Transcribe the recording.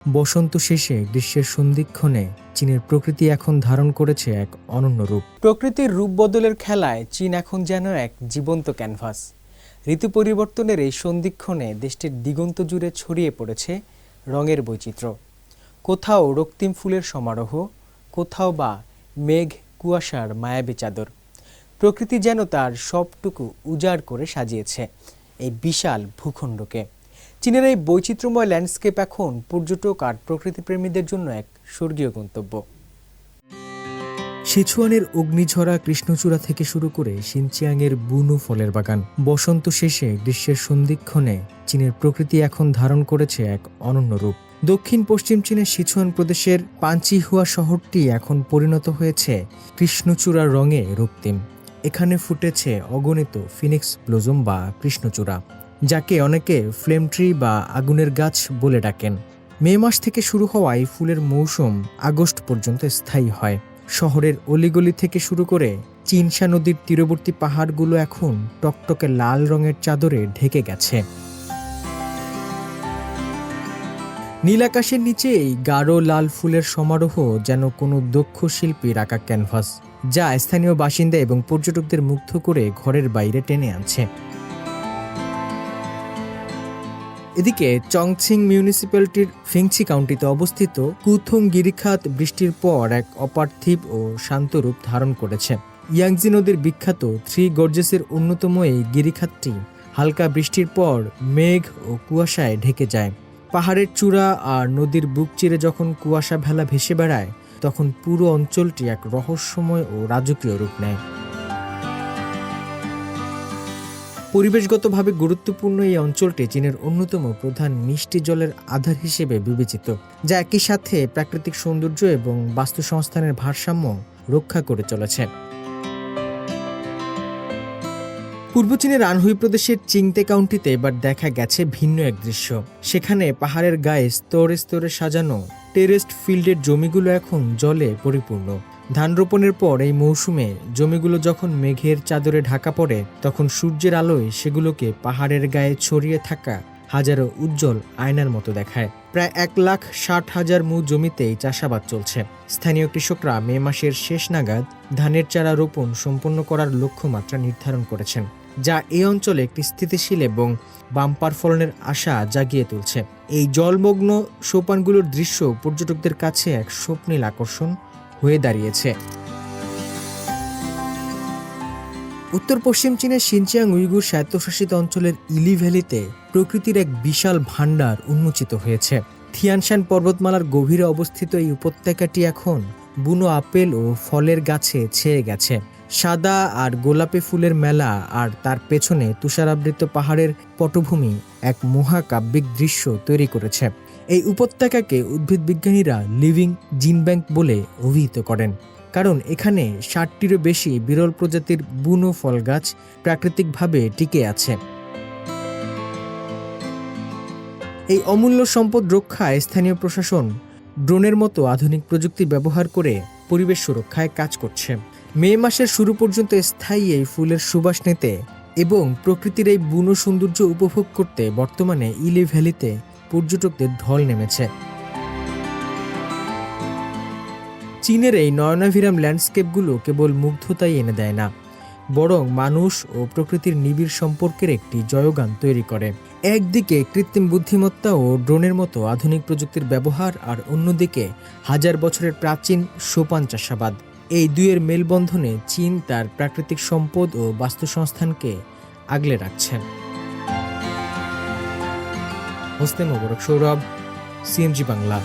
বসন্ত শেষে গ্রীষ্মের সন্ধিক্ষণে চীনের প্রকৃতি এখন ধারণ করেছে এক অনন্য রূপ। প্রকৃতির রূপ বদলের খেলায় চীন এখন যেন এক জীবন্ত ক্যানভাস। ঋতু পরিবর্তনের এই সন্ধিক্ষণে দেশটির দিগন্ত জুড়ে ছড়িয়ে পড়েছে রঙের বৈচিত্র্য। কোথাও রক্তিম ফুলের সমারোহ, কোথাও বা মেঘ কুয়াশার মায়াবী চাদর। প্রকৃতি যেন তার সবটুকু উজাড় করে সাজিয়েছে এই বিশাল ভূখণ্ডকে। চীনের এই বৈচিত্র্যময় ল্যান্ডস্কেপ এখন পর্যটক আর প্রকৃতিপ্রেমীদের জন্য এক স্বর্গীয় গন্তব্য। সিচুয়ানের অগ্নিঝরা কৃষ্ণচূড়া থেকে শুরু করে সিনচিয়াংয়ের বুনো ফলের বাগান, বসন্ত শেষে গ্রীষ্মের সন্ধিক্ষণে চীনের প্রকৃতি এখন ধারণ করেছে এক অনন্য রূপ। দক্ষিণ পশ্চিম চীনের সিচুয়ান প্রদেশের পাঞ্চিহুয়া শহরটি এখন পরিণত হয়েছে কৃষ্ণচূড়ার রঙে রক্তিম। এখানে ফুটেছে অগণিত ফিনিক্স ব্লজম বা কৃষ্ণচূড়া, যাকে অনেকে ফ্লেম ট্রি বা আগুনের গাছ বলে ডাকেন। মে মাস থেকে শুরু হওয়া এই ফুলের মৌসুম আগস্ট পর্যন্ত স্থায়ী হয়। শহরের অলিগলি থেকে শুরু করে চিনশা নদীর তীরবর্তী পাহাড়গুলো এখন টকটকে লাল রঙের চাদরে ঢেকে গেছে। নীল আকাশের নিচে এই গাঢ় লাল ফুলের সমারোহ যেন কোনো দক্ষ শিল্পীর আঁকা ক্যানভাস, যা স্থানীয় বাসিন্দা এবং পর্যটকদের মুগ্ধ করে ঘরের বাইরে টেনে আনছে। এদিকে চংছিং মিউনিসিপ্যালিটির ফিংচি কাউন্টিতে অবস্থিত কুথুং গিরিখাত বৃষ্টির পর এক অপার্থিব ও শান্ত রূপ ধারণ করেছে। ইয়াংজি নদীর বিখ্যাত থ্রি গর্জেসের অন্যতম এই গিরিখাতটি হালকা বৃষ্টির পর মেঘ ও কুয়াশায় ঢেকে যায়। পাহাড়ের চূড়া আর নদীর বুক চিরে যখন কুয়াশা ভেলা ভেসে বেড়ায়, তখন পুরো অঞ্চলটি এক রহস্যময় ও রাজকীয় রূপ নেয়। পরিবেশগতভাবে গুরুত্বপূর্ণ এই অঞ্চলটি চীনের অন্যতম প্রধান মিষ্টি জলের আধার হিসেবে বিবেচিত, যা একই সাথে প্রাকৃতিক সৌন্দর্য এবং বাস্তুসংস্থানের ভারসাম্য রক্ষা করে চলেছে। পূর্ব চীনের আনহুই প্রদেশের চিংতে কাউন্টিতে এবার দেখা গেছে ভিন্ন এক দৃশ্য। সেখানে পাহাড়ের গায়ে স্তরে স্তরে সাজানো টেরেস্ট ফিল্ডের জমিগুলো এখন জলে পরিপূর্ণ। ধান রোপণের পর এই মৌসুমে জমিগুলো যখন মেঘের চাদরে ঢাকা পড়ে, তখন সূর্যের আলোয় সেগুলোকে পাহাড়ের গায়ে ছড়িয়ে থাকা হাজারো উজ্জ্বল আয়নার মতো দেখায়। প্রায় 1,60,000 মু জমিতেই চাষাবাদ চলছে। স্থানীয় কৃষকরা মে মাসের শেষ নাগাদ ধানের চারা রোপণ সম্পন্ন করার লক্ষ্যমাত্রা নির্ধারণ করেছেন, যা এই অঞ্চলে একটি স্থিতিশীল এবং বাম্পার ফলনের আশা জাগিয়ে তুলছে। এই জলমগ্ন সোপানগুলোর দৃশ্য পর্যটকদের কাছে এক স্বপ্নীল আকর্ষণ হয়ে দাঁড়িয়েছে। উত্তর পশ্চিম চীনের সিনচিয়াং উইগুর স্বায়ত্তশাসিত অঞ্চলের ইলি ভ্যালিতে প্রকৃতির এক বিশাল ভাণ্ডার উন্মোচিত হয়েছে। থিয়ানশান পর্বতমালার গভীরে অবস্থিত এই উপত্যকাটি এখন বুনো আপেল ও ফলের গাছে ছেয়ে গেছে। সাদা আর গোলাপি ফুলের মেলা আর তার পেছনে তুষারাবৃত পাহাড়ের পটভূমি এক মহাকাব্যিক দৃশ্য তৈরি করেছে। এই উপত্যকাকে উদ্ভিদ বিজ্ঞানীরা লিভিং জিন ব্যাংক বলে অভিহিত করেন, কারণ এখানে 60টিরও বেশি বিরল প্রজাতির বুনো ফল গাছ প্রাকৃতিকভাবে টিকে আছে। এই অমূল্য সম্পদ রক্ষায় স্থানীয় প্রশাসন ড্রোনের মতো আধুনিক প্রযুক্তি ব্যবহার করে পরিবেশ সুরক্ষায় কাজ করছে। মে মাসের শুরু পর্যন্ত স্থায়ী এই ফুলের সুবাস নিতে এবং প্রকৃতির এই বুনো সৌন্দর্য উপভোগ করতে বর্তমানে ইলি ভ্যালিতে পর্যটকদের ঢল নেমেছে। চীনের এই নয়নাভিরাম ল্যান্ডস্কেপগুলো কেবল মুগ্ধতাই এনে দেয় না, বরং মানুষ ও প্রকৃতির নিবিড় সম্পর্কের একটি জয়গান তৈরি করে। একদিকে কৃত্রিম বুদ্ধিমত্তা ও ড্রোনের মতো আধুনিক প্রযুক্তির ব্যবহার, আর অন্যদিকে হাজার বছরের প্রাচীন সোপান চাষাবাদ। এই দুইয়ের মেলবন্ধনে চীন তার প্রাকৃতিক সম্পদ ও বাস্তুসংস্থানকে আগলে রাখছে। হোসনে মোবারক সৌরভ, সিএমজি বাংলা।